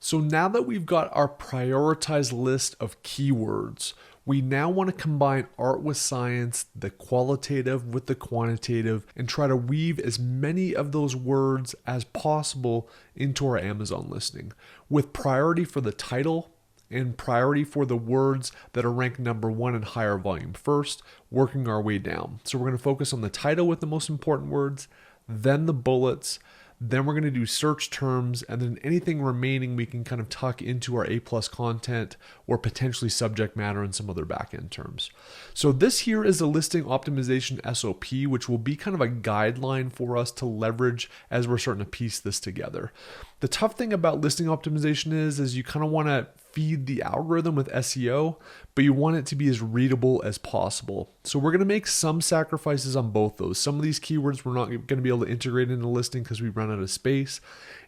So now that we've got our prioritized list of keywords, we now want to combine art with science, the qualitative with the quantitative, and try to weave as many of those words as possible into our Amazon listing, with priority for the title and priority for the words that are ranked number one in higher volume first, working our way down. So we're going to focus on the title with the most important words, then the bullets, then we're going to do search terms, and then anything remaining we can kind of tuck into our A+ content or potentially subject matter and some other backend terms. So this here is a listing optimization SOP, which will be kind of a guideline for us to leverage as we're starting to piece this together. The tough thing about listing optimization is you kind of want to feed the algorithm with SEO, but you want it to be as readable as possible. So we're going to make some sacrifices on both those. Some of these keywords we're not going to be able to integrate into the listing because we run out of space.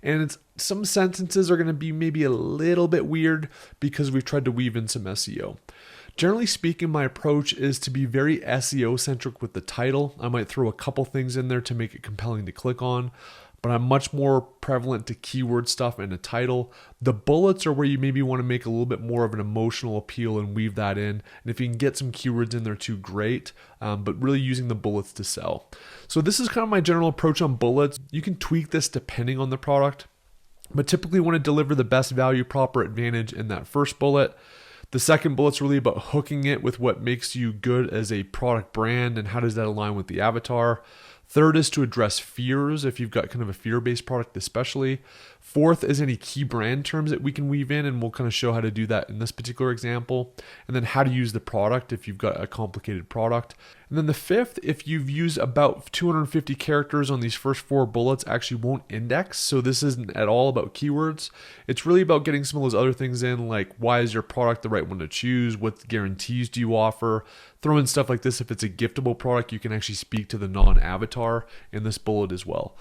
And some sentences are going to be maybe a little bit weird because we've tried to weave in some SEO. Generally speaking, my approach is to be very SEO centric with the title. I might throw a couple things in there to make it compelling to click on, but I'm much more prevalent to keyword stuff and a title. The bullets are where you maybe want to make a little bit more of an emotional appeal and weave that in. And if you can get some keywords in there too, great, but really using the bullets to sell. So this is kind of my general approach on bullets. You can tweak this depending on the product, but typically want to deliver the best value prop or advantage in that first bullet. The second bullet's really about hooking it with what makes you good as a product brand and how does that align with the avatar. Third is to address fears if you've got kind of a fear-based product especially. Fourth is any key brand terms that we can weave in, and we'll kind of show how to do that in this particular example. And then how to use the product if you've got a complicated product. And then the fifth, if you've used about 250 characters on these first four bullets, actually won't index. So this isn't at all about keywords. It's really about getting some of those other things in, like why is your product the right one to choose? What guarantees do you offer? Throw in stuff like this. If it's a giftable product, you can actually speak to the non-avatar in this bullet as well.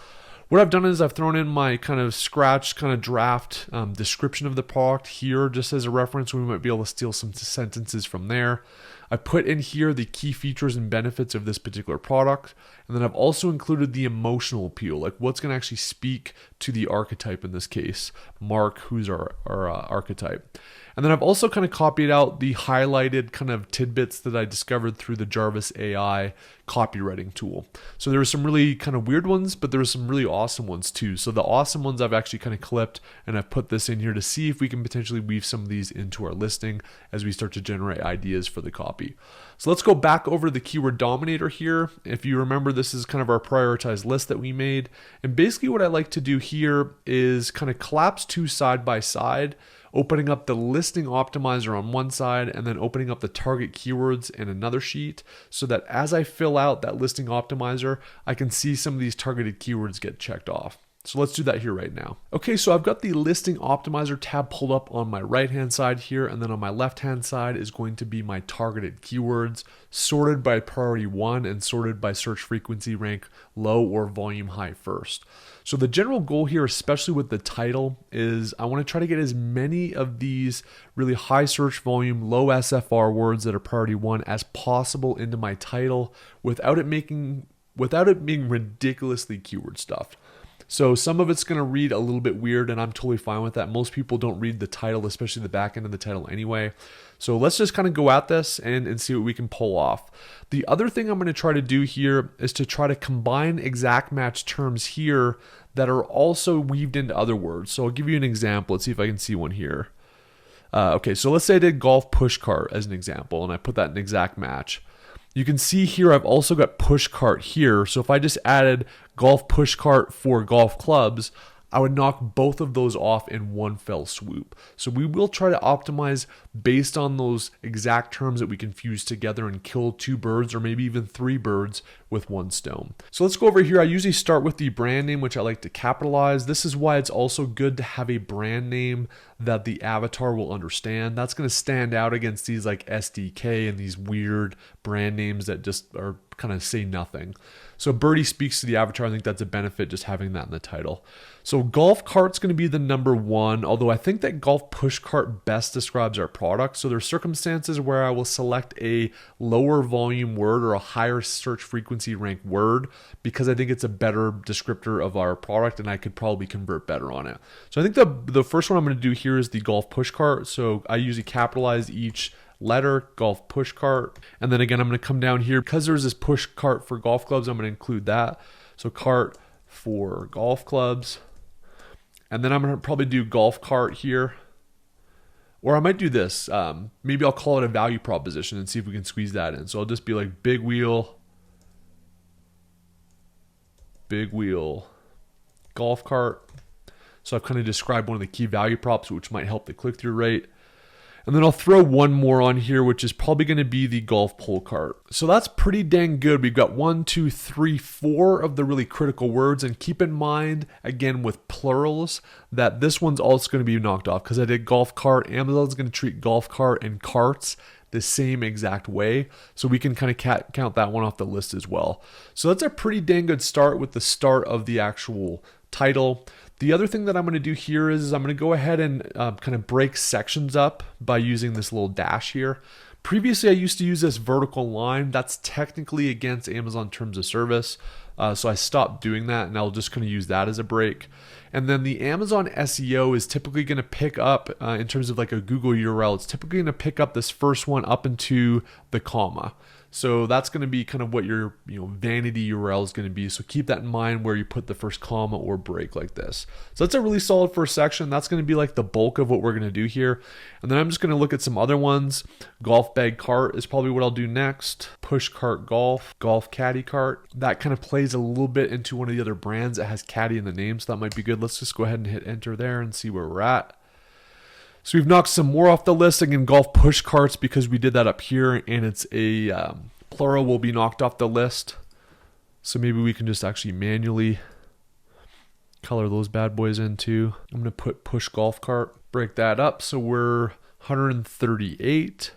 What I've done is I've thrown in my kind of scratched kind of draft description of the product here just as a reference. We might be able to steal some sentences from there. I put in here the key features and benefits of this particular product. And then I've also included the emotional appeal, like what's going to actually speak to the archetype in this case, Mark, who's our archetype. And then I've also kind of copied out the highlighted kind of tidbits that I discovered through the Jarvis AI copywriting tool. So there were some really kind of weird ones, but there were some really awesome ones too. So the awesome ones I've actually kind of clipped, and I've put this in here to see if we can potentially weave some of these into our listing as we start to generate ideas for the copy. So let's go back over the keyword dominator here. If you remember, this is kind of our prioritized list that we made. And basically what I like to do here is kind of collapse two side by side, opening up the listing optimizer on one side and then opening up the target keywords in another sheet so that as I fill out that listing optimizer, I can see some of these targeted keywords get checked off. So let's do that here right now. Okay, so I've got the listing optimizer tab pulled up on my right-hand side here, and then on my left-hand side is going to be my targeted keywords, sorted by priority 1 and sorted by search frequency rank low or volume high first. So the general goal here, especially with the title, is I want to try to get as many of these really high search volume, low SFR words that are priority 1 as possible into my title without it being ridiculously keyword stuffed. So some of it's going to read a little bit weird, and I'm totally fine with that. Most people don't read the title, especially the back end of the title anyway. So let's just kind of go at this and see what we can pull off. The other thing I'm going to try to do here is to try to combine exact match terms here that are also weaved into other words. So I'll give you an example. Let's see if I can see one here. Okay, so let's say I did golf push cart as an example, and I put that in exact match. You can see here I've also got push cart here. So if I just added golf push cart for golf clubs, I would knock both of those off in one fell swoop. So we will try to optimize based on those exact terms that we can fuse together and kill two birds or maybe even three birds with one stone. So let's go over here. I usually start with the brand name, which I like to capitalize. This is why it's also good to have a brand name that the avatar will understand. That's going to stand out against these like SDK and these weird brand names that just are kind of say nothing. So birdie speaks to the avatar. I think that's a benefit just having that in the title. So golf cart's going to be the number one, although I think that golf push cart best describes our product. So there's circumstances where I will select a lower volume word or a higher search frequency rank word because I think it's a better descriptor of our product and I could probably convert better on it. So I think the first one I'm going to do here is the golf push cart. So I usually capitalize each letter, golf push cart. And then again, I'm going to come down here because there's this push cart for golf clubs. I'm going to include that. So cart for golf clubs. And then I'm going to probably do golf cart here. Or I might do this. Maybe I'll call it a value proposition and see if we can squeeze that in. So I'll just be like big wheel, golf cart. So I've kind of described one of the key value props, which might help the click-through rate. And then I'll throw one more on here, which is probably going to be the golf pole cart. So that's pretty dang good. We've got 1, 2, 3, 4 of the really critical words. And keep in mind, again, with plurals, that this one's also going to be knocked off because I did golf cart. Amazon's going to treat golf cart and carts the same exact way. So we can kind of count that one off the list as well. So that's a pretty dang good start with the start of the actual title. The other thing that I'm going to do here is I'm going to go ahead and kind of break sections up by using this little dash here. Previously, I used to use this vertical line. That's technically against Amazon terms of service. So I stopped doing that and I'll just kind of use that as a break. And then the Amazon SEO is typically going to pick up, in terms of like a Google URL, it's typically going to pick up this first one up into the comma. So that's going to be kind of what your vanity URL is going to be. So keep that in mind where you put the first comma or break like this. So that's a really solid first section. That's going to be like the bulk of what we're going to do here. And then I'm just going to look at some other ones. Golf bag cart is probably what I'll do next. Push cart golf, golf caddy cart. That kind of plays a little bit into one of the other brands that has caddy in the name. So that might be good. Let's just go ahead and hit enter there and see where we're at. So we've knocked some more off the list. Again, golf push carts, because we did that up here and it's a plural, will be knocked off the list. So maybe we can just actually manually color those bad boys in too. I'm going to put push golf cart, break that up. So we're 138.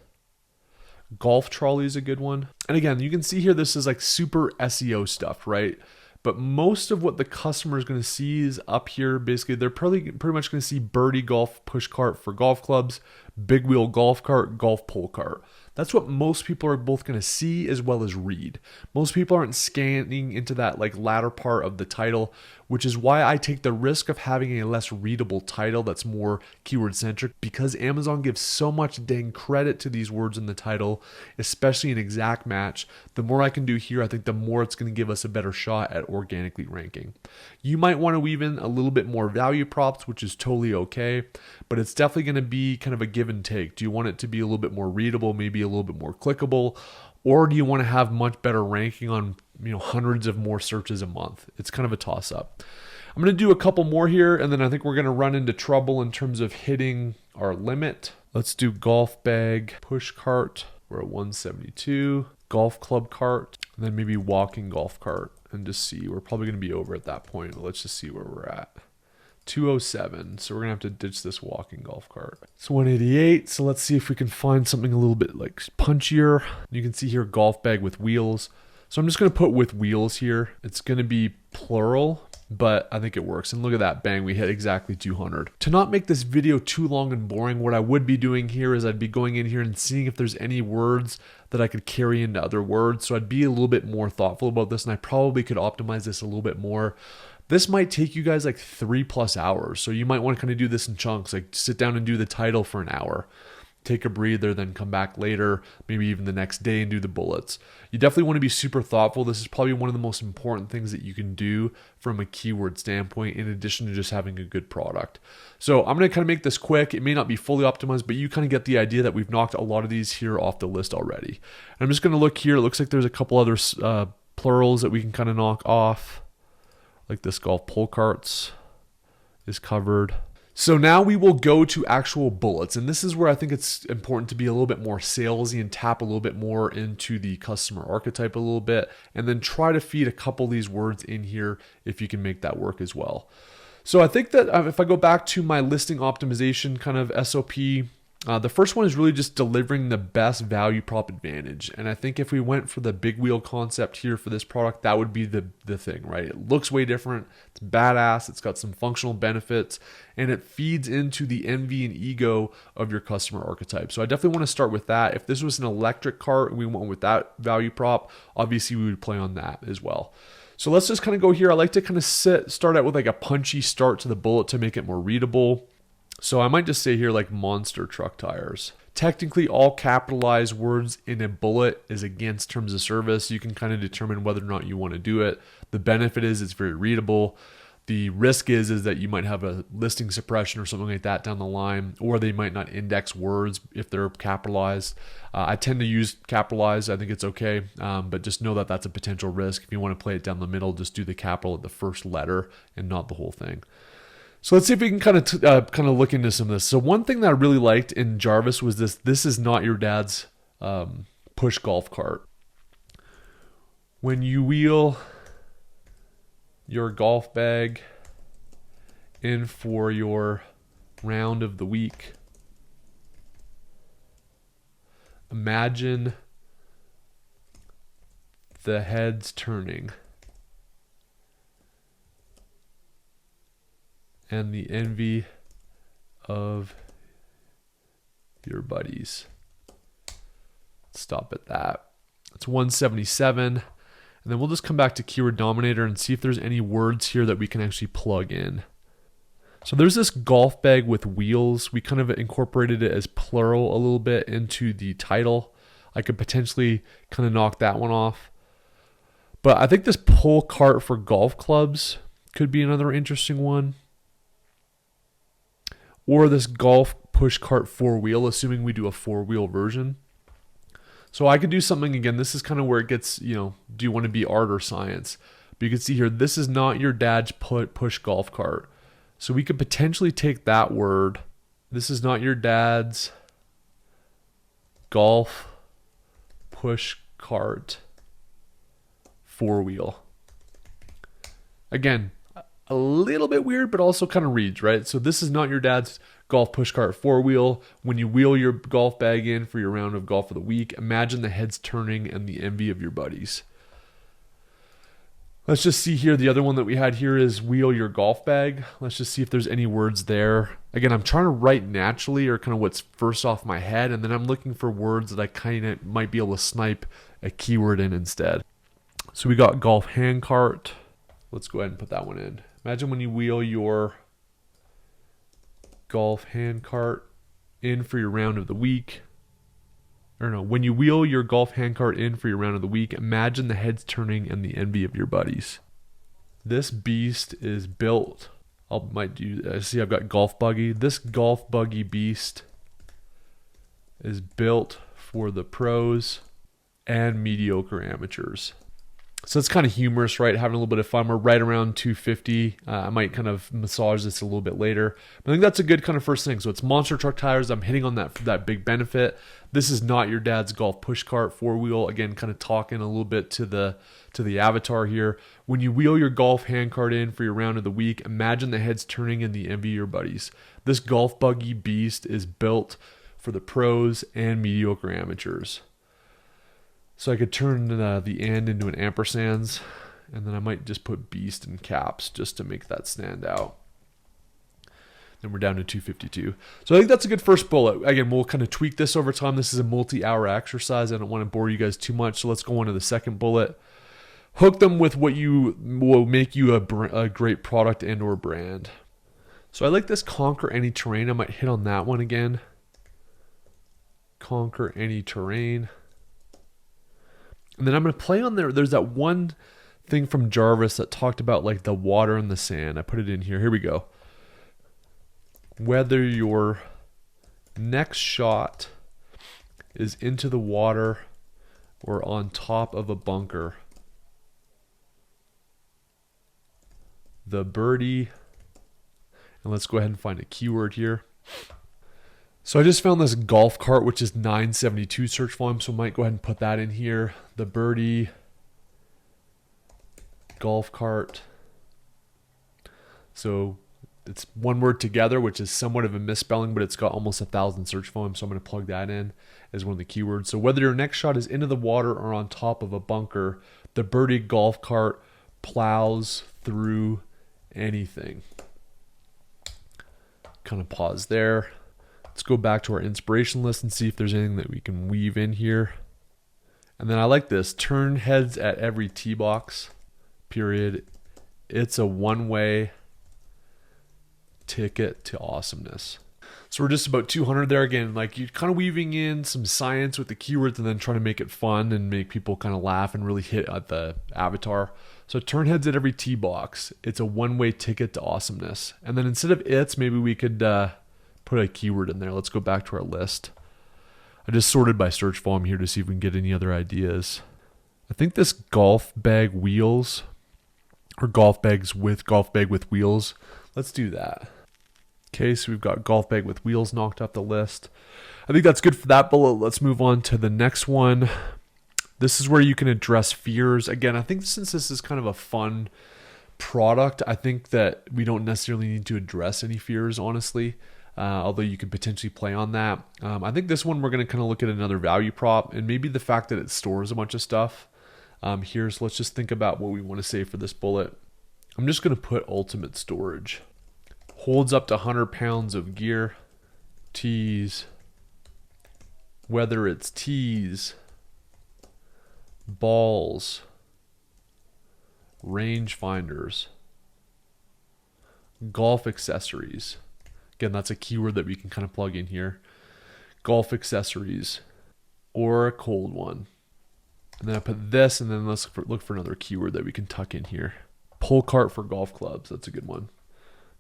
Golf trolley is a good one. And again, you can see here, this is like super SEO stuff, right? But most of what the customer is going to see is up here. Basically, they're pretty much going to see birdie golf push cart for golf clubs, big wheel golf cart, golf pole cart. That's what most people are both going to see as well as read. Most people aren't scanning into that like latter part of the title, which is why I take the risk of having a less readable title that's more keyword centric, because Amazon gives so much dang credit to these words in the title, especially an exact match. The more I can do here, I think the more it's going to give us a better shot at organically ranking. You might want to weave in a little bit more value props, which is totally okay, but it's definitely going to be kind of a give and take. Do you want it to be a little bit more readable, maybe a little bit more clickable, or do you want to have much better ranking on hundreds of more searches a month? It's kind of a toss up. I'm going to do a couple more here, and then I think we're going to run into trouble in terms of hitting our limit. Let's do golf bag push cart. We're at 172. Golf club cart, and then maybe walking golf cart, and just see. We're probably going to be over at that point. Let's just see where we're at. 207. So we're going to have to ditch this walking golf cart. It's 188. So let's see if we can find something a little bit like punchier. You can see here golf bag with wheels. So I'm just going to put with wheels here. It's going to be plural, but I think it works. And look at that, bang, we hit exactly 200. To not make this video too long and boring, what I would be doing here is I'd be going in here and seeing if there's any words that I could carry into other words. So I'd be a little bit more thoughtful about this, and I probably could optimize this a little bit more. This might take you guys like 3+ hours. So you might want to kind of do this in chunks, like sit down and do the title for an hour, take a breather, then come back later, maybe even the next day and do the bullets. You definitely want to be super thoughtful. This is probably one of the most important things that you can do from a keyword standpoint, in addition to just having a good product. So I'm going to kind of make this quick. It may not be fully optimized, but you kind of get the idea that we've knocked a lot of these here off the list already. And I'm just going to look here. It looks like there's a couple other plurals that we can kind of knock off. Like this golf pole carts is covered. So now we will go to actual bullets. And this is where I think it's important to be a little bit more salesy and tap a little bit more into the customer archetype a little bit, and then try to feed a couple of these words in here if you can make that work as well. So I think that if I go back to my listing optimization kind of SOP, The first one is really just delivering the best value prop advantage. And I think if we went for the big wheel concept here for this product, that would be the thing, right? It looks way different. It's badass. It's got some functional benefits, and it feeds into the envy and ego of your customer archetype. So I definitely want to start with that. If this was an electric cart and we went with that value prop, obviously we would play on that as well. So let's just kind of go here. I like to kind of start out with like a punchy start to the bullet to make it more readable. So I might just say here like monster truck tires. Technically, all capitalized words in a bullet is against terms of service. You can kind of determine whether or not you want to do it. The benefit is it's very readable. The risk is that you might have a listing suppression or something like that down the line, or they might not index words if they're capitalized. I tend to use capitalized. I think it's okay, but just know that that's a potential risk. If you want to play it down the middle, just do the capital at the first letter and not the whole thing. So let's see if we can kind of look into some of this. So one thing that I really liked in Jarvis was this. This is not your dad's push golf cart. When you wheel your golf bag in for your round of the week, imagine the heads turning and the envy of your buddies. Stop at that. It's 177. And then we'll just come back to Keyword Dominator and see if there's any words here that we can actually plug in. So there's this golf bag with wheels. We kind of incorporated it as plural a little bit into the title. I could potentially kind of knock that one off. But I think this pull cart for golf clubs could be another interesting one. Or this golf push cart 4-wheel, assuming we do a 4-wheel version. So I could do something, again, this is kind of where it gets, do you want to be art or science? But you can see here, this is not your dad's push golf cart. So we could potentially take that word. This is not your dad's golf push cart 4-wheel. Again, a little bit weird, but also kind of reads, right? So this is not your dad's golf push cart 4-wheel. When you wheel your golf bag in for your round of golf of the week, imagine the heads turning and the envy of your buddies. Let's just see here. The other one that we had here is wheel your golf bag. Let's just see if there's any words there. Again, I'm trying to write naturally or kind of what's first off my head, and then I'm looking for words that I kind of might be able to snipe a keyword in instead. So we got golf hand cart. Let's go ahead and put that one in. Imagine when you wheel your golf hand cart in for your round of the week. Or no, when you wheel your golf hand cart in for your round of the week, imagine the heads turning and the envy of your buddies. This beast is built. I see I've got golf buggy. This golf buggy beast is built for the pros and mediocre amateurs. So it's kind of humorous, right? Having a little bit of fun. We're right around 250. I might kind of massage this a little bit later. But I think that's a good kind of first thing. So it's monster truck tires. I'm hitting on that big benefit. This is not your dad's golf push cart 4-wheel. Again, kind of talking a little bit to the avatar here. When you wheel your golf hand cart in for your round of the week, imagine the heads turning and the envy of your buddies. This golf buggy beast is built for the pros and mediocre amateurs. So I could turn the and into an ampersands, and then I might just put beast in caps just to make that stand out. Then we're down to 252. So I think that's a good first bullet. Again, we'll kind of tweak this over time. This is a multi-hour exercise. I don't want to bore you guys too much. So let's go on to the second bullet. Hook them with what you will make you a great product and or brand. So I like this conquer any terrain. I might hit on that one again. Conquer any terrain. And then I'm going to play on there. There's that one thing from Jarvis that talked about like the water and the sand. I put it in here. Here we go. Whether your next shot is into the water or on top of a bunker, the birdie, and let's go ahead and find a keyword here. So I just found this golf cart, which is 972 search volume, so I might go ahead and put that in here. The birdie golf cart. So it's one word together, which is somewhat of a misspelling, but it's got almost 1,000 search volume. So I'm going to plug that in as one of the keywords. So whether your next shot is into the water or on top of a bunker, the birdie golf cart plows through anything. Kind of pause there. Let's go back to our inspiration list and see if there's anything that we can weave in here. And then I like this, turn heads at every tee box, period. It's a one-way ticket to awesomeness. So we're just about 200 there again. Like, you're kind of weaving in some science with the keywords and then trying to make it fun and make people kind of laugh and really hit at the avatar. So turn heads at every tee box. It's a one-way ticket to awesomeness. And then instead of it's, maybe we could put a keyword in there. Let's go back to our list. I just sorted by search volume here to see if we can get any other ideas. I think this golf bag wheels, or golf bag with wheels. Let's do that. Okay, so we've got golf bag with wheels knocked off the list. I think that's good for that bullet. Let's move on to the next one. This is where you can address fears. Again, I think since this is kind of a fun product, I think that we don't necessarily need to address any fears, honestly. Although you could potentially play on that. I think this one we're going to kind of look at another value prop and maybe the fact that it stores a bunch of stuff here. So let's just think about what we want to say for this bullet. I'm just going to put ultimate storage. Holds up to 100 pounds of gear. Tees. Whether it's tees, balls, range finders, golf accessories. Again, that's a keyword that we can kind of plug in here. Golf accessories, or a cold one. And then I put this, and then let's look for another keyword that we can tuck in here. Pull cart for golf clubs. That's a good one.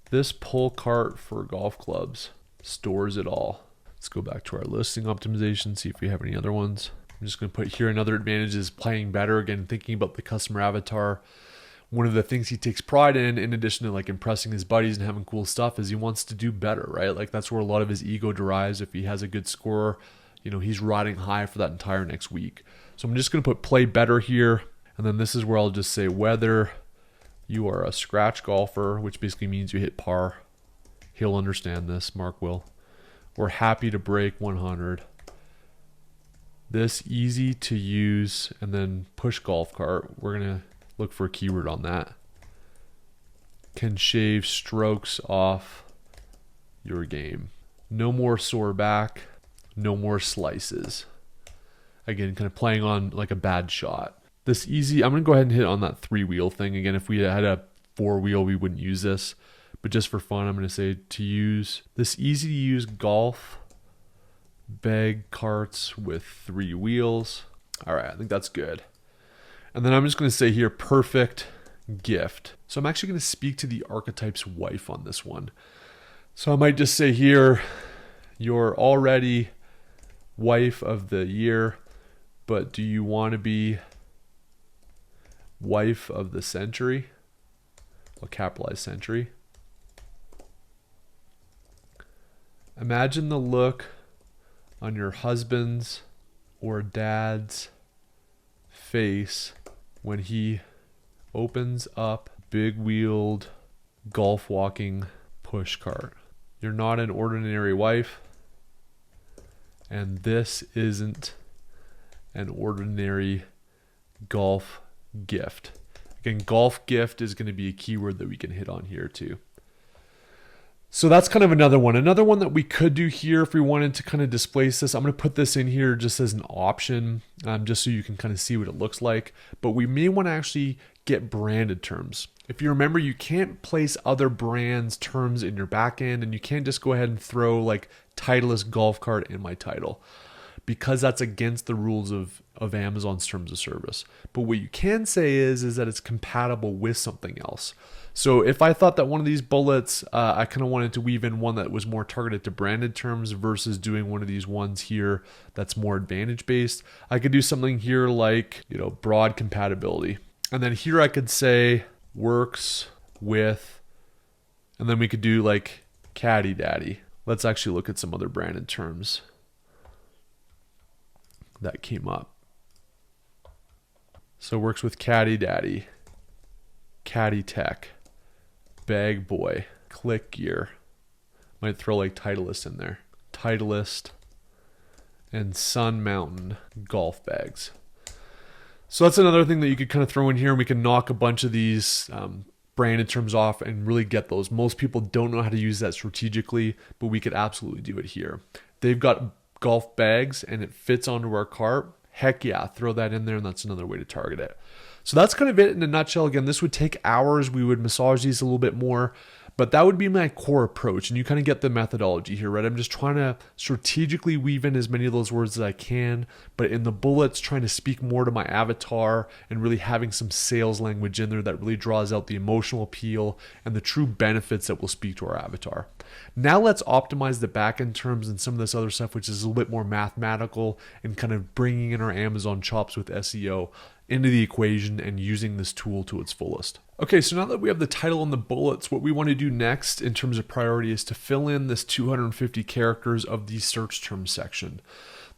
This pull cart for golf clubs stores it all. Let's go back to our listing optimization, see if we have any other ones. I'm just going to put here another advantage is playing better. Again, thinking about the customer avatar. One of the things he takes pride in addition to like impressing his buddies and having cool stuff, is he wants to do better, right? Like that's where a lot of his ego derives. If he has a good score, you know, he's riding high for that entire next week. So I'm just going to put play better here. And then this is where I'll just say whether you are a scratch golfer, which basically means you hit par. He'll understand this, Mark will. We're happy to break 100. This easy to use, and then push golf cart. We're going to look for a keyword on that. Can shave strokes off your game. No more sore back. No more slices. Again, kind of playing on like a bad shot. This easy, I'm going to go ahead and hit on that 3-wheel thing. Again, if we had a 4-wheel, we wouldn't use this. But just for fun, I'm going to say to use this easy to use golf bag carts with 3 wheels. All right, I think that's good. And then I'm just going to say here, perfect gift. So I'm actually going to speak to the archetype's wife on this one. So I might just say here, you're already wife of the year, but do you want to be wife of the century? I'll capitalize century. Imagine the look on your husband's or dad's face when he opens up big-wheeled golf walking push cart. You're not an ordinary wife, and this isn't an ordinary golf gift. Again, golf gift is going to be a keyword that we can hit on here too. So that's kind of another one. Another one that we could do here if we wanted to kind of displace this. I'm going to put this in here just as an option, just so you can kind of see what it looks like. But we may want to actually get branded terms. If you remember, you can't place other brands' terms in your backend, and you can't just go ahead and throw like Titleist golf cart in my title, because that's against the rules of Amazon's terms of service. But what you can say is that it's compatible with something else. So if I thought that one of these bullets, I kind of wanted to weave in one that was more targeted to branded terms versus doing one of these ones here that's more advantage based, I could do something here like, you know, broad compatibility. And then here I could say works with, and then we could do like caddy daddy. Let's actually look at some other branded terms that came up. So works with caddy daddy, caddy tech, bag boy, click gear. Might throw like Titleist in there. Titleist and Sun Mountain golf bags. So that's another thing that you could kind of throw in here, and we can knock a bunch of these branded terms off and really get those. Most people don't know how to use that strategically, but we could absolutely do it here. They've got golf bags and it fits onto our cart. Heck yeah, throw that in there, and that's another way to target it. So that's kind of it in a nutshell. Again, this would take hours. We would massage these a little bit more, but that would be my core approach. And you kind of get the methodology here, right? I'm just trying to strategically weave in as many of those words as I can, but in the bullets, trying to speak more to my avatar and really having some sales language in there that really draws out the emotional appeal and the true benefits that will speak to our avatar. Now let's optimize the backend terms and some of this other stuff, which is a little bit more mathematical and kind of bringing in our Amazon chops with SEO into the equation and using this tool to its fullest. Okay, so now that we have the title and the bullets, what we want to do next in terms of priority is to fill in this 250 characters of the search term section.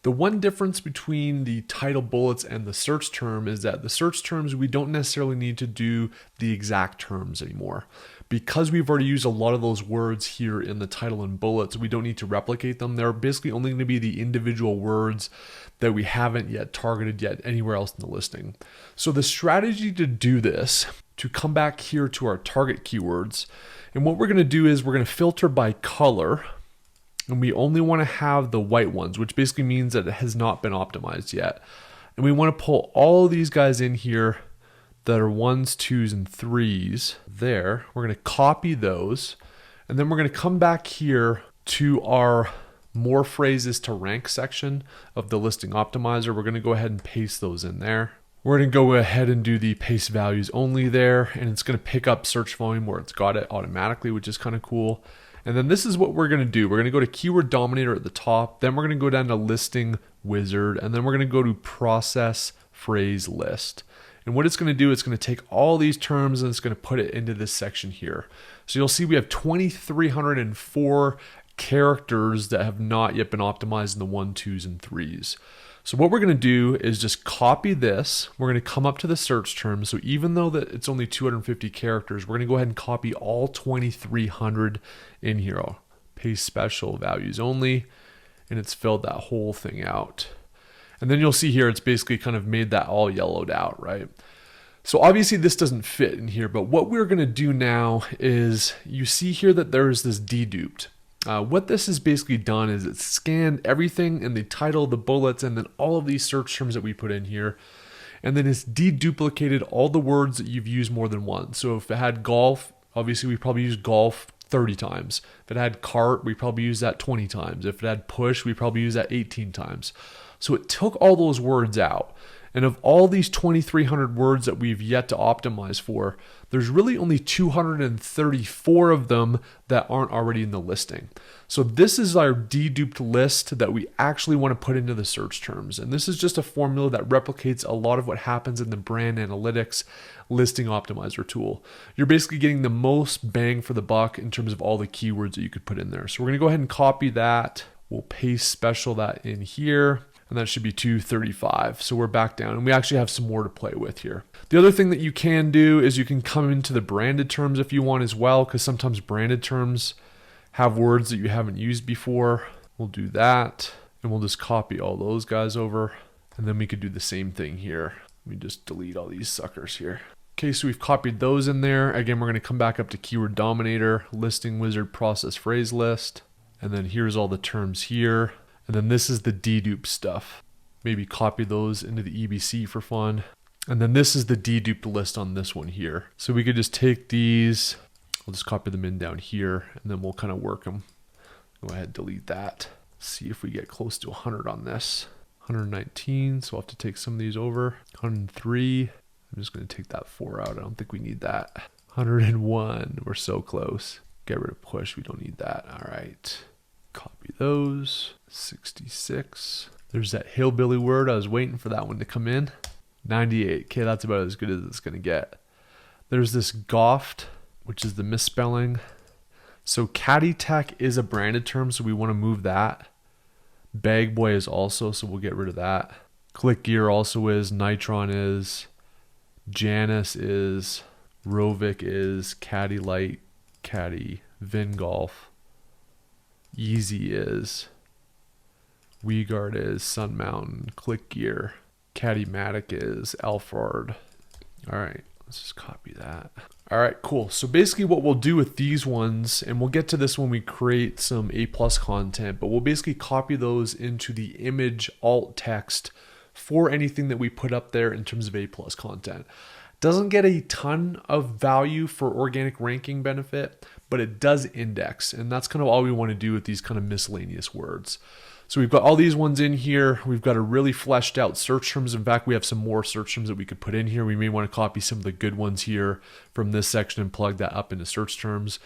The one difference between the title bullets and the search term is that the search terms, we don't necessarily need to do the exact terms anymore. Because we've already used a lot of those words here in the title and bullets, we don't need to replicate them. They're basically only going to be the individual words that we haven't yet targeted yet anywhere else in the listing. So the strategy to do this, to come back here to our target keywords, and what we're going to do is we're going to filter by color, and we only want to have the white ones, which basically means that it has not been optimized yet. And we want to pull all of these guys in here that are 1s, 2s, and 3s there. We're going to copy those, and then we're going to come back here to our more phrases to rank section of the listing optimizer. We're going to go ahead and paste those in there. We're going to go ahead and do the paste values only there, and it's going to pick up search volume where it's got it automatically, which is kind of cool. And then this is what we're going to do. We're going to go to Keyword Dominator at the top, then we're going to go down to Listing Wizard, and then we're going to go to Process Phrase List. And what it's going to do, it's going to take all these terms and it's going to put it into this section here. So you'll see we have 2,304 characters that have not yet been optimized in the 1s, 2s, and 3s. So what we're going to do is just copy this. We're going to come up to the search terms. So even though that it's only 250 characters, we're going to go ahead and copy all 2,300 in here. I'll paste special values only, and it's filled that whole thing out. And then you'll see here, it's basically kind of made that all yellowed out, right? So obviously this doesn't fit in here, but what we're going to do now is you see here that there's this deduped. What this has basically done is it's scanned everything in the title, the bullets, and then all of these search terms that we put in here. And then it's deduplicated all the words that you've used more than once. So if it had golf, obviously we probably used golf 30 times. If it had cart, we probably used that 20 times. If it had push, we probably used that 18 times. So it took all those words out. And of all these 2,300 words that we've yet to optimize for, there's really only 234 of them that aren't already in the listing. So this is our deduped list that we actually want to put into the search terms. And this is just a formula that replicates a lot of what happens in the brand analytics listing optimizer tool. You're basically getting the most bang for the buck in terms of all the keywords that you could put in there. So we're going to go ahead and copy that. We'll paste special that in here. And that should be 235. So we're back down, and we actually have some more to play with here. The other thing that you can do is you can come into the branded terms if you want as well, because sometimes branded terms have words that you haven't used before. We'll do that, and we'll just copy all those guys over. And then we could do the same thing here. Let me just delete all these suckers here. Okay, so we've copied those in there. Again, we're going to come back up to Keyword Dominator, Listing Wizard, Process Phrase List. And then here's all the terms here. And then this is the dedupe stuff. Maybe copy those into the EBC for fun. And then this is the deduped list on this one here. So we could just take these, we'll just copy them in down here, and then we'll kind of work them. Go ahead, delete that. See if we get close to 100 on this. 119, so we'll have to take some of these over. 103, I'm just going to take that 4 out. I don't think we need that. 101, we're so close. Get rid of push, we don't need that. All right. Copy those. 66. There's that hillbilly word. I was waiting for that one to come in. 98. Okay, that's about as good as it's going to get. There's this goft, which is the misspelling. So caddy tech is a branded term, so we want to move that. Bag boy is also, so we'll get rid of that. Click gear also is. Nitron is. Janus is. Rovik is. Caddy light. Caddy Vingolf, Easy is, WeGuard is, Sun Mountain, Click Gear, Caddymatic is, Alphard. All right, let's just copy that. All right, cool. So basically what we'll do with these ones, and we'll get to this when we create some A+ content, but we'll basically copy those into the image alt text for anything that we put up there in terms of A+ content. Doesn't get a ton of value for organic ranking benefit, but it does index, and that's kind of all we want to do with these kind of miscellaneous words. So we've got all these ones in here. We've got a really fleshed out search terms. In fact, we have some more search terms that we could put in here. We may want to copy some of the good ones here from this section and plug that up into search terms.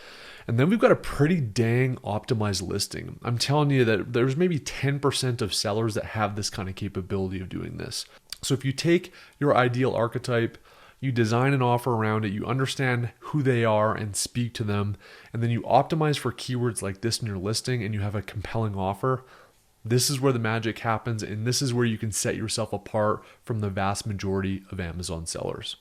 And then we've got a pretty dang optimized listing. I'm telling you that there's maybe 10% of sellers that have this kind of capability of doing this. So if you take your ideal archetype, you design an offer around it, you understand who they are and speak to them, and then you optimize for keywords like this in your listing, and you have a compelling offer. This is where the magic happens, and this is where you can set yourself apart from the vast majority of Amazon sellers.